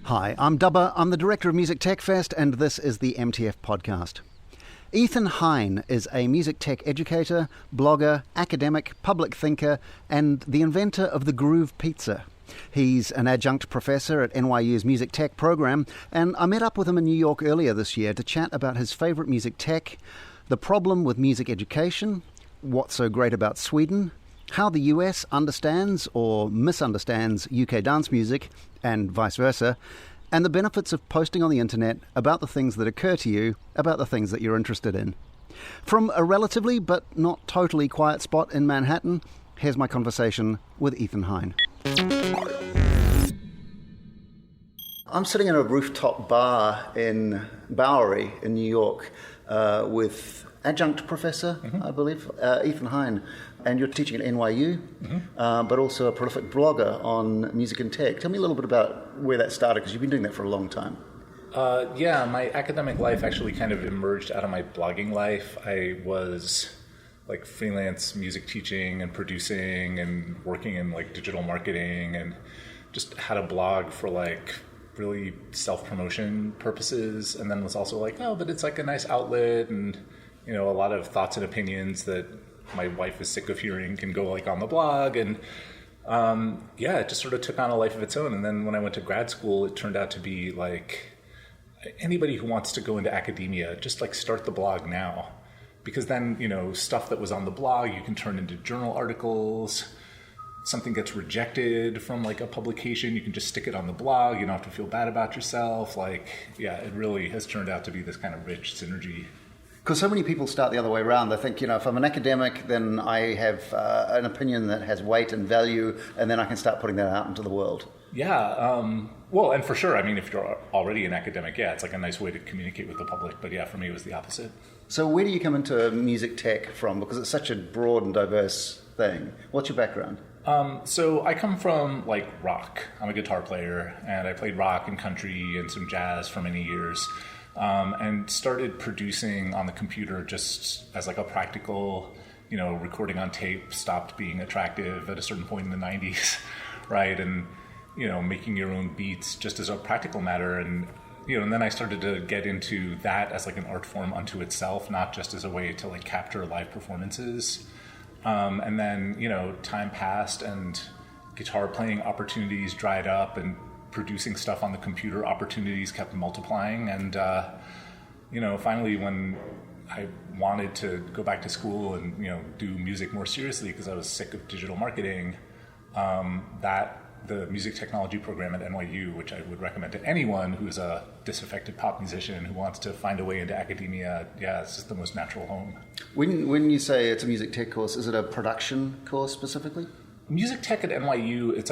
Hi, I'm Dubber. I'm the director of Music Tech Fest, and this is the MTF podcast. Hein is a music tech educator, blogger, academic, public thinker, and the inventor of the Groove Pizza. He's an adjunct professor at NYU's music tech program, and I met up with him in New York earlier this year to chat about his favorite music tech, the problem with music education, what's so great about Sweden, how the US understands or misunderstands UK dance music, and vice versa, and the benefits of posting on the internet about the things that occur to you, about the things that you're interested in. From a relatively but not totally quiet spot in Manhattan, here's my conversation with Hein. I'm sitting in a rooftop bar in Bowery in New York with adjunct professor, I believe, Hein. And you're teaching at NYU, but also a prolific blogger on music and tech. Tell me a little bit about where that started, because you've been doing that for a long time. My academic life actually kind of emerged out of my blogging life. I was like freelance music teaching and producing and working in like digital marketing, and just had a blog for like really self-promotion purposes, and then was also like, oh, but it's like a nice outlet, and you know, a lot of thoughts and opinions that my wife is sick of hearing can go like on the blog. And it just sort of took on a life of its own. And then when I went to grad school, it turned out to be like, anybody who wants to go into academia, just like start the blog now, because then, you know, stuff that was on the blog you can turn into journal articles. Something gets rejected from like a publication, you can just stick it on the blog. You don't have to feel bad about yourself. Like, yeah, it really has turned out to be this kind of rich synergy. Because so many people start the other way around. They think, you know, if I'm an academic, then I have an opinion that has weight and value, and then I can start putting that out into the world. Yeah, well, and for sure, I mean, if you're already an academic, it's like a nice way to communicate with the public. But yeah, for me, it was the opposite. So where do you come into music tech from? Because it's such a broad and diverse thing. What's your background? So I come from like rock. I'm a guitar player, and I played rock and country and some jazz for many years. And started producing on the computer just as like a practical, you know, recording on tape stopped being attractive at a certain point in the 90s, right? And, you know, making your own beats just as a practical matter. And, you know, and then I started to get into that as like an art form unto itself, not just as a way to like capture live performances. And then, you know, time passed and guitar playing opportunities dried up, and producing stuff on the computer opportunities kept multiplying. And, you know, finally when I wanted to go back to school and, you know, do music more seriously because I was sick of digital marketing, the music technology program at NYU, which I would recommend to anyone who's a disaffected pop musician who wants to find a way into academia, it's just the most natural home. When you say it's a music tech course, is it a production course specifically? Music tech at NYU, it's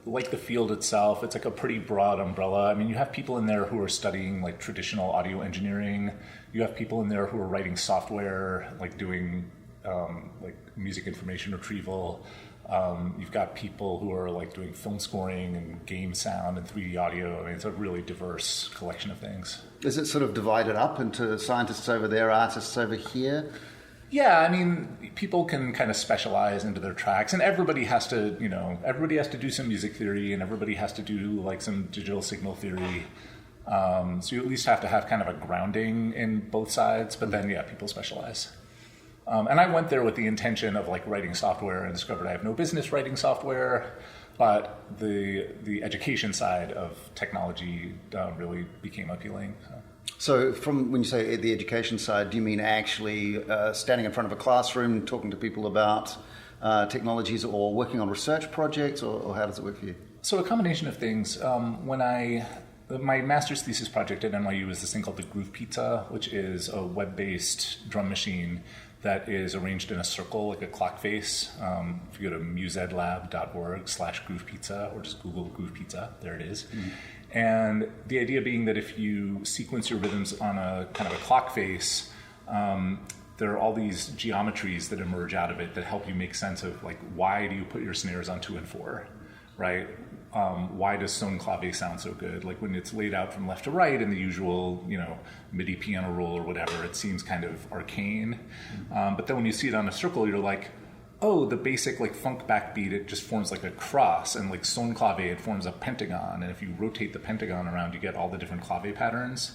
like the field itself, it's like a pretty broad umbrella. I mean, you have people in there who are studying like traditional audio engineering. You have people in there who are writing software, like doing like music information retrieval. You've got people who are like doing film scoring and game sound and 3D audio. I mean, it's a really diverse collection of things. Is it sort of divided up into scientists over there, artists over here? Yeah, I mean, people can kind of specialize into their tracks, and everybody has to do some music theory, and everybody has to do like some digital signal theory. So you at least have to have kind of a grounding in both sides, but then, people specialize. And I went there with the intention of like writing software, and discovered I have no business writing software, but the education side of technology really became appealing. So from when you say the education side, do you mean actually standing in front of a classroom, talking to people about technologies, or working on research projects, or how does it work for you? So a combination of things. My master's thesis project at NYU is this thing called the Groove Pizza, which is a web-based drum machine that is arranged in a circle, like a clock face. If you go to musedlab.org/Groove Pizza, or just Google Groove Pizza, there it is. Mm-hmm. And the idea being that if you sequence your rhythms on a kind of a clock face, there are all these geometries that emerge out of it that help you make sense of like, why do you put your snares on 2 and 4, right? Why does son clave sound so good? Like when it's laid out from left to right in the usual, MIDI piano roll or whatever, it seems kind of arcane. But then when you see it on a circle, you're like, oh, the basic like funk backbeat, it just forms like a cross, and like son clave, it forms a pentagon, and if you rotate the pentagon around, you get all the different clave patterns.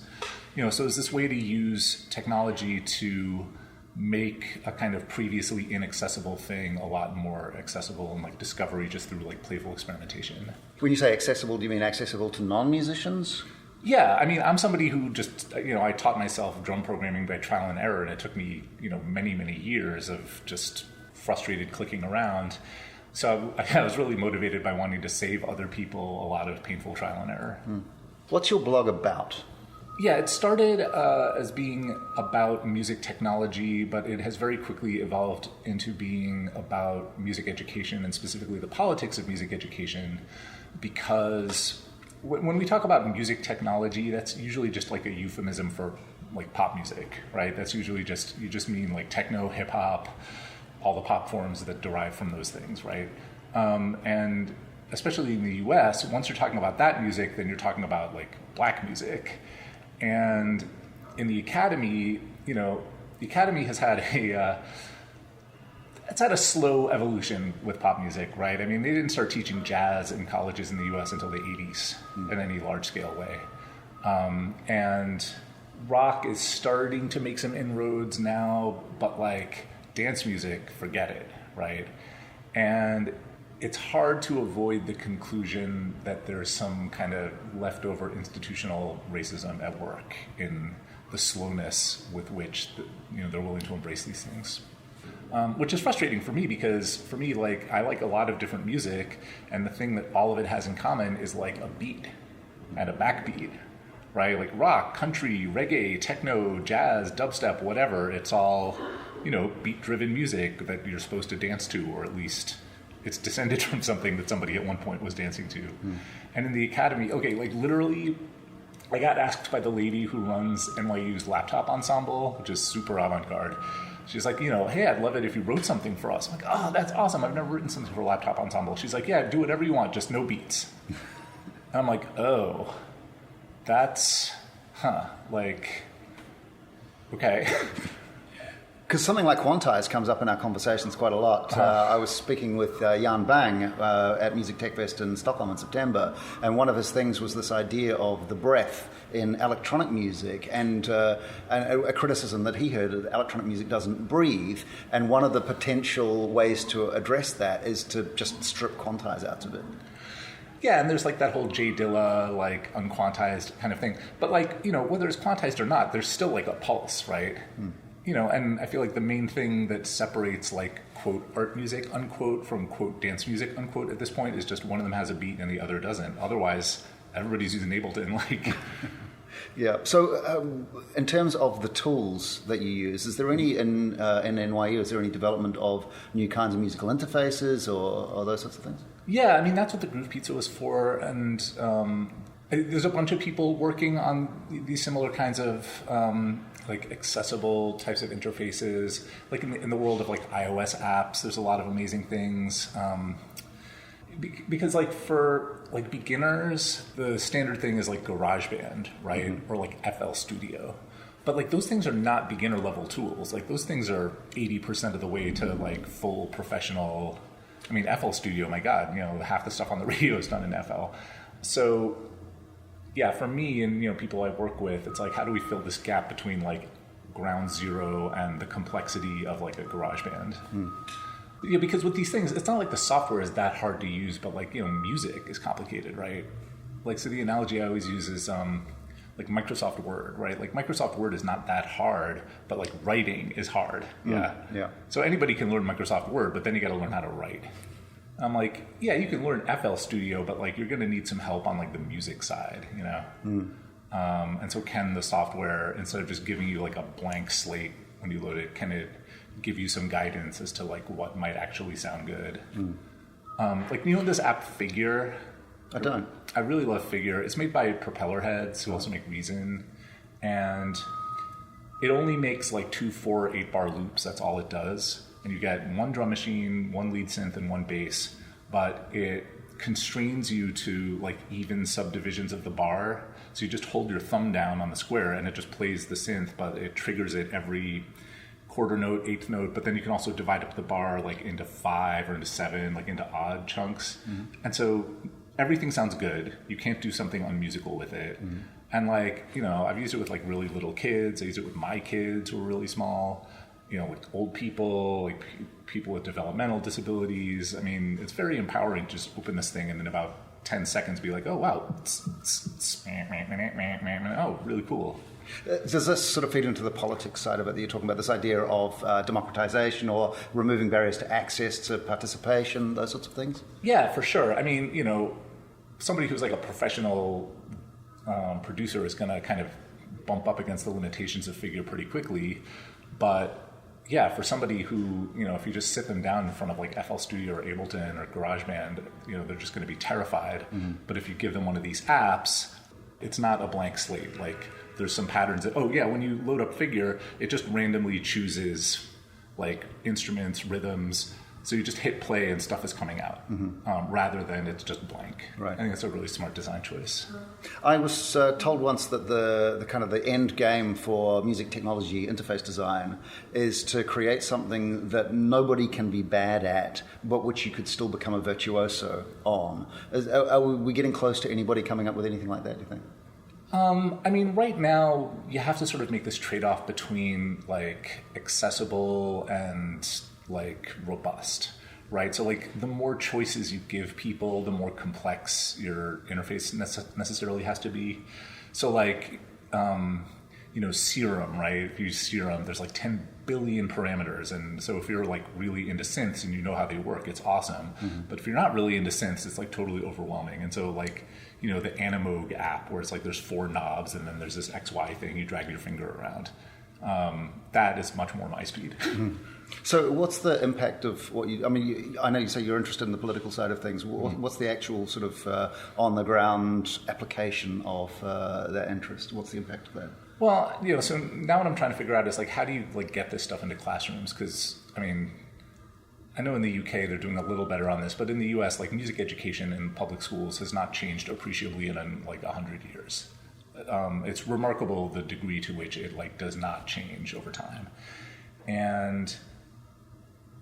So it's this way to use technology to make a kind of previously inaccessible thing a lot more accessible, and like discovery just through like playful experimentation. When you say accessible, do you mean accessible to non-musicians? Yeah, I mean, I'm somebody who just, I taught myself drum programming by trial and error, and it took me, many, many years of just frustrated clicking around. So I was really motivated by wanting to save other people a lot of painful trial and error. What's your blog about? Yeah, it started as being about music technology, but it has very quickly evolved into being about music education, and specifically the politics of music education, because when we talk about music technology, that's usually just like a euphemism for like pop music, right? That's usually you just mean like techno, hip hop, all the pop forms that derive from those things, right? And especially in the US, once you're talking about that music, then you're talking about like black music. And in the academy, the academy has had it's had a slow evolution with pop music, right? I mean, they didn't start teaching jazz in colleges in the US until the 80s in any large-scale way. And rock is starting to make some inroads now, but like dance music, forget it, right? And it's hard to avoid the conclusion that there's some kind of leftover institutional racism at work in the slowness with which they're willing to embrace these things. Which is frustrating for me, because for me, like, I like a lot of different music, and the thing that all of it has in common is like a beat and a backbeat, right? Like rock, country, reggae, techno, jazz, dubstep, whatever. It's all, beat-driven music that you're supposed to dance to, or at least it's descended from something that somebody at one point was dancing to. And in the academy, like literally, I got asked by the lady who runs NYU's laptop ensemble, which is super avant-garde. She's like, hey, I'd love it if you wrote something for us. I'm like, oh, that's awesome. I've never written something for laptop ensemble. She's like, yeah, do whatever you want, just no beats. And I'm like, oh, that's, okay. Because something like Quantize comes up in our conversations quite a lot. I was speaking with Jan Bang at Music Tech Fest in Stockholm in September, and one of his things was this idea of the breath in electronic music, and a criticism that he heard that electronic music doesn't breathe, and one of the potential ways to address that is to just strip Quantize out of it. Yeah, and there's like that whole Jay Dilla, like unquantized kind of thing. But like, whether it's quantized or not, there's still like a pulse, right? And I feel like the main thing that separates like quote art music unquote from quote dance music unquote at this point is just one of them has a beat and the other doesn't. Otherwise, everybody's using Ableton. Like, yeah. So, in terms of the tools that you use, is there any in NYU? Is there any development of new kinds of musical interfaces or those sorts of things? Yeah, I mean that's what the Groove Pizza was for, and there's a bunch of people working on these similar kinds of like accessible types of interfaces. Like in the world of like iOS apps, there's a lot of amazing things. Because like for like beginners, the standard thing is like GarageBand, right? Or like FL Studio. But like those things are not beginner level tools. Like those things are 80% of the way to like full professional. I mean, FL Studio, my God, half the stuff on the radio is done in FL. So yeah, for me and people I work with, it's like, how do we fill this gap between like ground zero and the complexity of like a GarageBand? Yeah, because with these things, it's not like the software is that hard to use, but like music is complicated, right? Like, so the analogy I always use is like Microsoft Word, right? Like Microsoft Word is not that hard, but like writing is hard. Yeah. So anybody can learn Microsoft Word, but then you got to learn how to write. I'm like, yeah, you can learn FL Studio, but like you're going to need some help on like the music side, and so can the software, instead of just giving you like a blank slate when you load it, can it give you some guidance as to like what might actually sound good? Like this app Figure? I don't. I really love Figure. It's made by Propeller Heads, who also make Reason, and it only makes like 2 4 or 8 bar loops. That's all it does. And you get one drum machine, one lead synth, and one bass, but it constrains you to like even subdivisions of the bar. So you just hold your thumb down on the square and it just plays the synth, but it triggers it every quarter note, eighth note, but then you can also divide up the bar like into 5 or into 7, like into odd chunks. And so everything sounds good. You can't do something unmusical with it. And like, you know, I've used it with like really little kids. I use it with my kids who are really small, you know, with old people, like people with developmental disabilities. I mean, it's very empowering to just open this thing and in about 10 seconds be like, oh, wow. Oh, really cool. Does this sort of feed into the politics side of it that you're talking about, this idea of democratization or removing barriers to access, to participation, those sorts of things? Yeah, for sure. I mean, you know, somebody who's like a professional producer is going to kind of bump up against the limitations of Figure pretty quickly. But yeah, for somebody who, you know, if you just sit them down in front of like FL Studio or Ableton or GarageBand, you know, they're just going to be terrified. But if you give them one of these apps, it's not a blank slate. Like there's some patterns that, oh yeah, when you load up Figure, it just randomly chooses like instruments, rhythms. So you just hit play and stuff is coming out, rather than it's just blank. Right. I think that's a really smart design choice. I was told once that the kind of the end game for music technology interface design is to create something that nobody can be bad at, but which you could still become a virtuoso on. Are we getting close to anybody coming up with anything like that, do you think? I mean, right now, you have to sort of make this trade-off between, like, accessible and, like, robust, right? So, like, the more choices you give people, the more complex your interface necessarily has to be. So, like, you know, Serum, right? If you use Serum, there's, like, 10 billion parameters. And so if you're, like, really into synths and you know how they work, it's awesome. But if you're not really into synths, it's, like, totally overwhelming. And so, like, you know, the Animoog app where it's like there's 4 knobs and then there's this XY thing you drag your finger around. That is much more my speed. So what's the impact of what you, I mean, I know you say you're interested in the political side of things. What's the actual sort of on-the-ground application of that interest? What's the impact of that? Well, you know, so now what I'm trying to figure out is like, how do you like get this stuff into classrooms? Because, I mean, I know in the UK they're doing a little better on this, but in the US, like music education in public schools has not changed appreciably in like 100 years. It's remarkable the degree to which it like does not change over time. And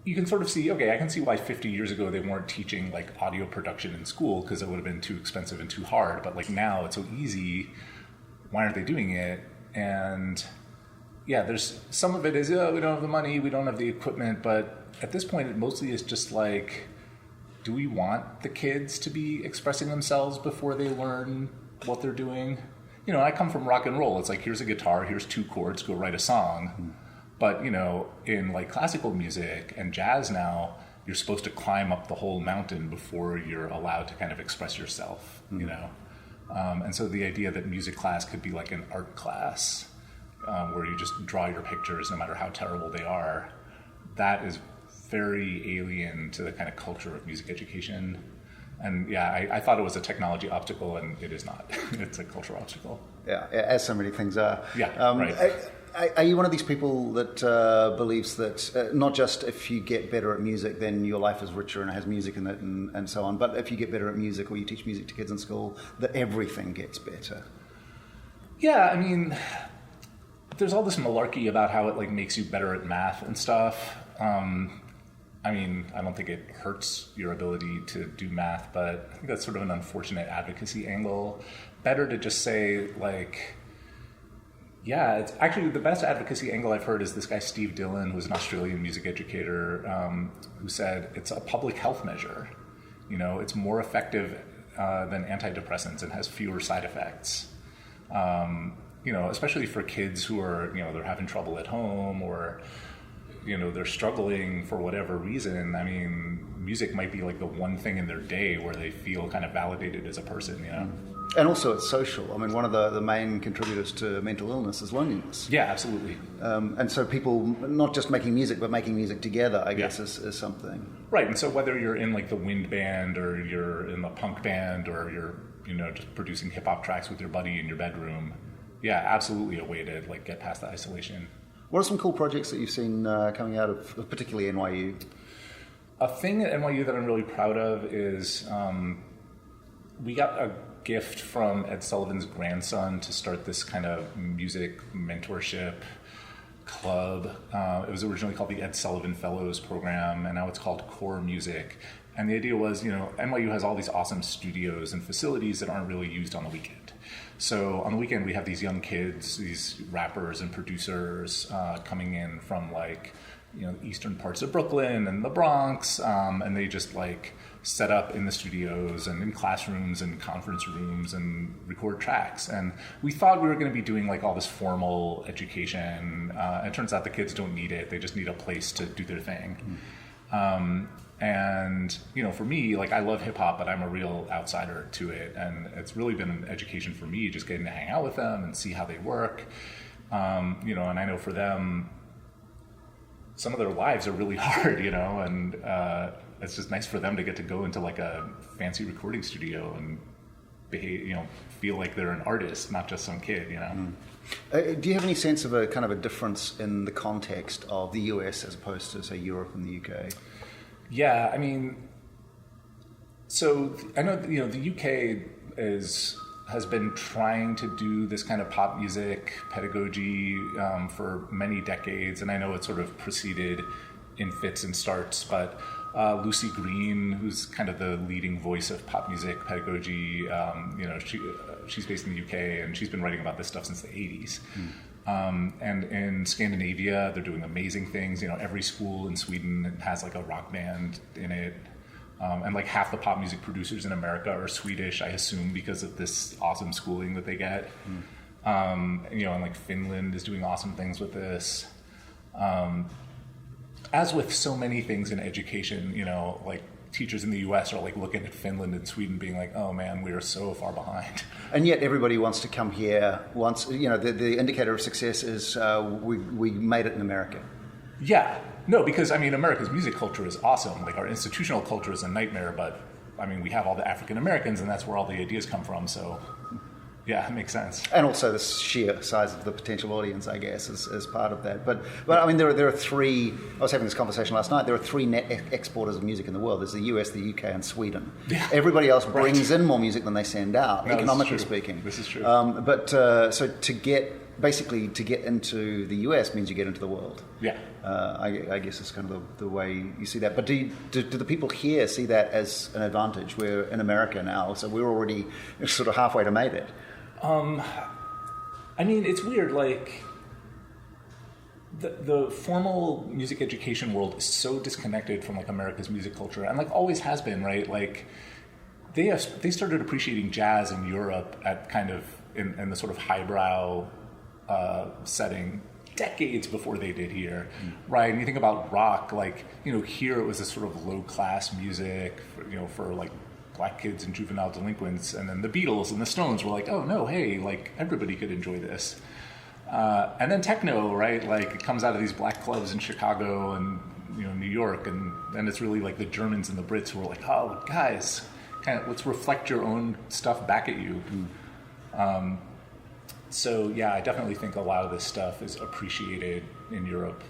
you can sort of see, okay, I can see why 50 years ago they weren't teaching like audio production in school because it would have been too expensive and too hard. But like now it's so easy. Why aren't they doing it? And yeah, there's some of it is, oh, we don't have the money, we don't have the equipment, but at this point, it mostly is just like, do we want the kids to be expressing themselves before they learn what they're doing? You know, I come from rock and roll. It's like, here's a guitar, here's 2 chords, go write a song. But, you know, in like classical music and jazz now, you're supposed to climb up the whole mountain before you're allowed to kind of express yourself, you know? And so the idea that music class could be like an art class where you just draw your pictures no matter how terrible they are, that is very alien to the kind of culture of music education. And yeah, I thought it was a technology obstacle, and it is not. It's a cultural obstacle. Yeah, as so many things are. Yeah, right. Are you one of these people that believes that not just if you get better at music, then your life is richer and it has music in it and so on, but if you get better at music or you teach music to kids in school, that everything gets better? Yeah, I mean, there's all this malarkey about how it like makes you better at math and stuff. I mean, I don't think it hurts your ability to do math, but I think that's sort of an unfortunate advocacy angle. Better to just say, like, yeah, it's actually the best advocacy angle I've heard is this guy, Steve Dillon, who's an Australian music educator, who said it's a public health measure. You know, it's more effective than antidepressants and has fewer side effects. You know, especially for kids who are, you know, they're having trouble at home or, you know, they're struggling for whatever reason. I mean, music might be like the one thing in their day where they feel kind of validated as a person, you know? And also it's social. I mean, one of the main contributors to mental illness is loneliness. Yeah, absolutely. And so people not just making music, but making music together, I guess, is something. Right, and so whether you're in like the wind band or you're in the punk band or you're, you know, just producing hip-hop tracks with your buddy in your bedroom, yeah, absolutely a way to like get past the isolation. What are some cool projects that you've seen coming out of particularly NYU? A thing at NYU that I'm really proud of is we got a gift from Ed Sullivan's grandson to start this kind of music mentorship club. It was originally called the Ed Sullivan Fellows Program, and now it's called Core Music. And the idea was, NYU has all these awesome studios and facilities that aren't really used on the weekend. So on the weekend, we have these young kids, these rappers and producers coming in from eastern parts of Brooklyn and the Bronx, and they just set up in the studios and in classrooms and conference rooms and record tracks. And we thought we were going to be doing all this formal education. It turns out the kids don't need it. They just need a place to do their thing. And, for me, I love hip hop, but I'm a real outsider to it. And it's really been an education for me, just getting to hang out with them and see how they work. And I know for them, some of their lives are really hard, and it's just nice for them to get to go into a fancy recording studio and behave, feel like they're an artist, not just some kid, Do you have any sense of a kind of a difference in the context of the US as opposed to, say, Europe and the UK? Yeah, I mean, so I know, the UK has been trying to do this kind of pop music pedagogy for many decades, and I know it sort of proceeded in fits and starts, but Lucy Green, who's kind of the leading voice of pop music pedagogy, she's based in the UK, and she's been writing about this stuff since the 80s. And in Scandinavia, they're doing amazing things. Every school in Sweden has a rock band in it. And half the pop music producers in America are Swedish, I assume, because of this awesome schooling that they get. And Finland is doing awesome things with this. As with so many things in education, teachers in the U.S. are looking at Finland and Sweden being oh man, we are so far behind. And yet everybody wants to come here. The indicator of success is we made it in America. Yeah. No, because America's music culture is awesome. Our institutional culture is a nightmare, but we have all the African Americans, and that's where all the ideas come from. So, yeah, it makes sense. And also the sheer size of the potential audience, I guess, is part of that. But there are three. I was having this conversation last night. There are three net exporters of music in the world. There's the US, the UK, and Sweden. Yeah. Everybody else brings in more music than they send out, economically speaking. This is true. So to get into the US means you get into the world. Yeah. I guess it's kind of the way you see that. But do the people here see that as an advantage? We're in America now, so we're already sort of halfway to made it. It's weird. The formal music education world is so disconnected from America's music culture, and always has been, right? They started appreciating jazz in Europe at kind of in the sort of highbrow setting decades before they did here, right? And you think about rock, here it was a sort of low-class music, for black kids and juvenile delinquents, and then the Beatles and the Stones were oh no, hey, everybody could enjoy this. And then techno, right? It comes out of these black clubs in Chicago and New York, and then it's really the Germans and the Brits who are oh guys, let's reflect your own stuff back at you. So yeah, I definitely think a lot of this stuff is appreciated in Europe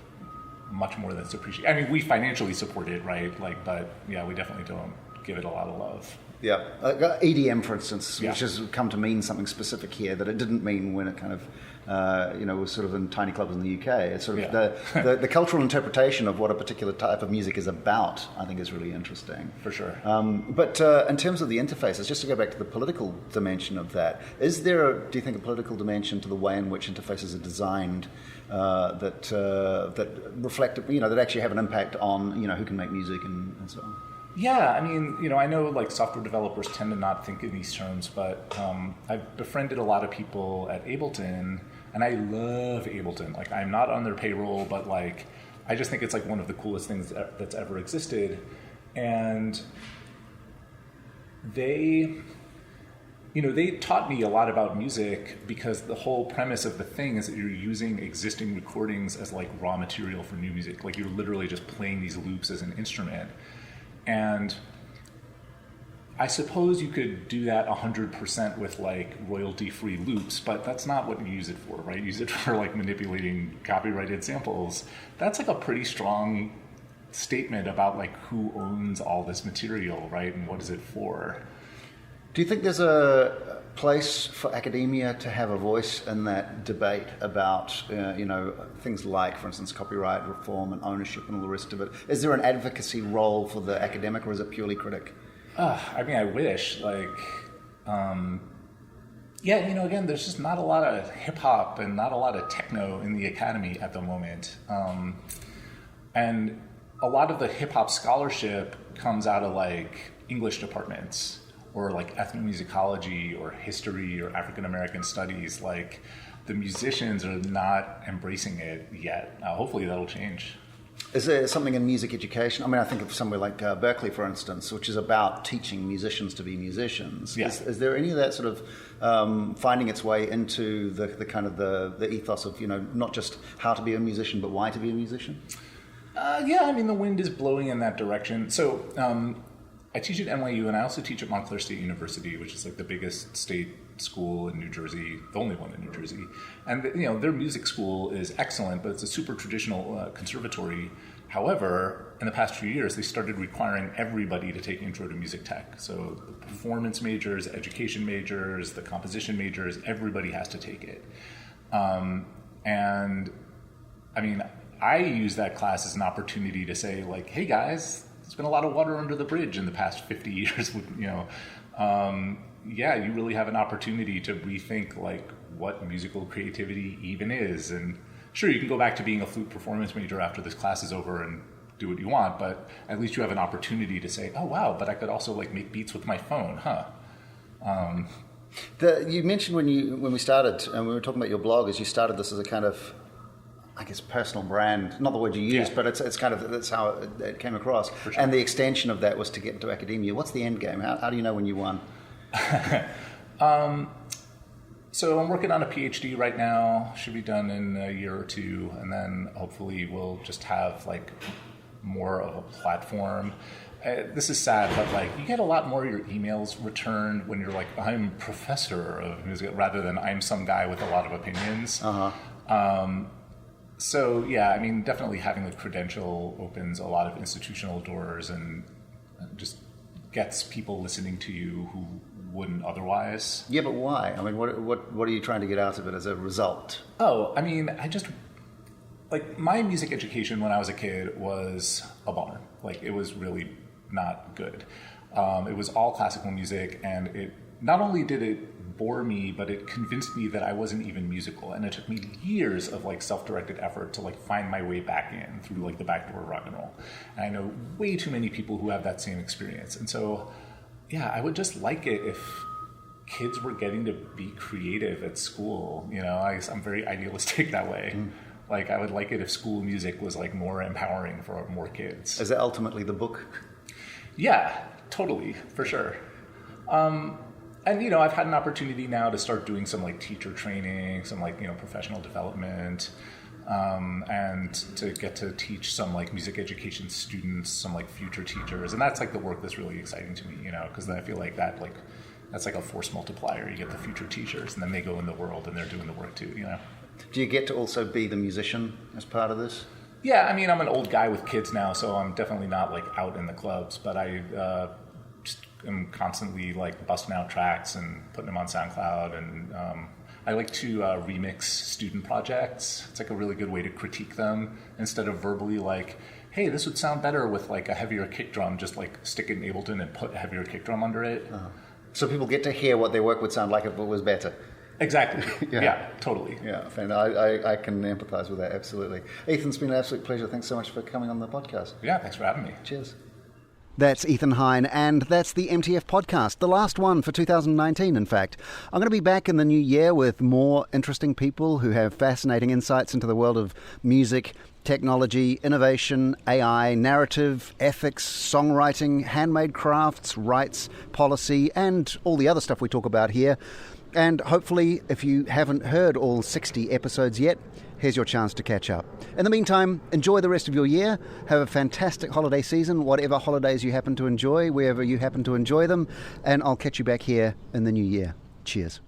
much more than it's appreciated. We financially support it, right? But yeah, we definitely don't give it a lot of love. Yeah, EDM, for instance, which has come to mean something specific here that it didn't mean when it kind of, was sort of in tiny clubs in the UK. It's sort of the cultural interpretation of what a particular type of music is about, I think, is really interesting. For sure. But in terms of the interfaces, just to go back to the political dimension of that, is there, do you think, a political dimension to the way in which interfaces are designed that reflect, that actually have an impact on, who can make music and so on? Yeah, I know software developers tend to not think in these terms, but I've befriended a lot of people at Ableton, and I love Ableton. I'm not on their payroll, but I just think it's one of the coolest things that's ever existed. And they taught me a lot about music because the whole premise of the thing is that you're using existing recordings as raw material for new music. You're literally just playing these loops as an instrument. And I suppose you could do that 100% with royalty-free loops, but that's not what you use it for, right? You use it for manipulating copyrighted samples. That's a pretty strong statement about who owns all this material, right? And what is it for? Do you think there's a place for academia to have a voice in that debate about, things like, for instance, copyright reform and ownership and all the rest of it? Is there an advocacy role for the academic, or is it purely critic? I wish, again, there's just not a lot of hip-hop and not a lot of techno in the academy at the moment. And a lot of the hip-hop scholarship comes out of, English departments, or ethnomusicology or history or African American studies. The musicians are not embracing it yet. Hopefully that'll change. Is there something in music education? I mean, I think of somewhere like Berkeley, for instance, which is about teaching musicians to be musicians. Yeah. Is there any of that sort of finding its way into the kind of the ethos of, not just how to be a musician, but why to be a musician? The wind is blowing in that direction. So I teach at NYU, and I also teach at Montclair State University, which is the biggest state school in New Jersey, the only one in New Jersey. And their music school is excellent, but it's a super traditional conservatory. However, in the past few years, they started requiring everybody to take Intro to Music Tech. So the performance majors, education majors, the composition majors, everybody has to take it. I use that class as an opportunity to say, hey guys, there's been a lot of water under the bridge in the past 50 years. You really have an opportunity to rethink what musical creativity even is. And sure, you can go back to being a flute performance major after this class is over and do what you want, but at least you have an opportunity to say, oh wow, but I could also make beats with my phone, huh? You mentioned when we started, and we were talking about your blog, as you started this as a kind of, I guess, personal brand, not the word you used, but it's kind of, that's how it came across. Sure. And the extension of that was to get into academia. What's the end game? How do you know when you won? So I'm working on a PhD right now, should be done in a year or two, and then hopefully we'll just have more of a platform. This is sad, but you get a lot more of your emails returned when you're I'm professor of music, rather than I'm some guy with a lot of opinions. So yeah, definitely having the credential opens a lot of institutional doors and just gets people listening to you who wouldn't otherwise. Yeah, but why? What are you trying to get out of it as a result? I just my music education when I was a kid was a bummer. It was really not good. It was all classical music, and it not only did it bore me, but it convinced me that I wasn't even musical, and it took me years of self-directed effort to find my way back in through the back door of rock and roll. And I know way too many people who have that same experience, and so I would just like it if kids were getting to be creative at school. I'm very idealistic that way. I would like it if school music was more empowering for more kids. Is that ultimately the book? Yeah, totally, for sure. And I've had an opportunity now to start doing some teacher training, some professional development, and to get to teach some music education students, some future teachers, and that's the work that's really exciting to me, because then I feel that's a force multiplier. You get the future teachers, and then they go in the world and they're doing the work too. Do you get to also be the musician as part of this? Yeah, I'm an old guy with kids now, so I'm definitely not out in the clubs, but I I'm constantly busting out tracks and putting them on SoundCloud, and I like to remix student projects. It's a really good way to critique them instead of verbally hey, this would sound better with a heavier kick drum. Just stick it in Ableton and put a heavier kick drum under it. So people get to hear what their work would sound like if it was better. Exactly. Yeah, totally. Yeah, I can empathize with that, absolutely. Ethan, it's been an absolute pleasure. Thanks so much for coming on the podcast. Yeah, thanks for having me. Cheers. That's Ethan Hein, and that's the MTF podcast, the last one for 2019, in fact. I'm going to be back in the new year with more interesting people who have fascinating insights into the world of music, technology, innovation, AI, narrative, ethics, songwriting, handmade crafts, rights, policy, and all the other stuff we talk about here. And hopefully, if you haven't heard all 60 episodes yet, here's your chance to catch up. In the meantime, enjoy the rest of your year. Have a fantastic holiday season, whatever holidays you happen to enjoy, wherever you happen to enjoy them. And I'll catch you back here in the new year. Cheers.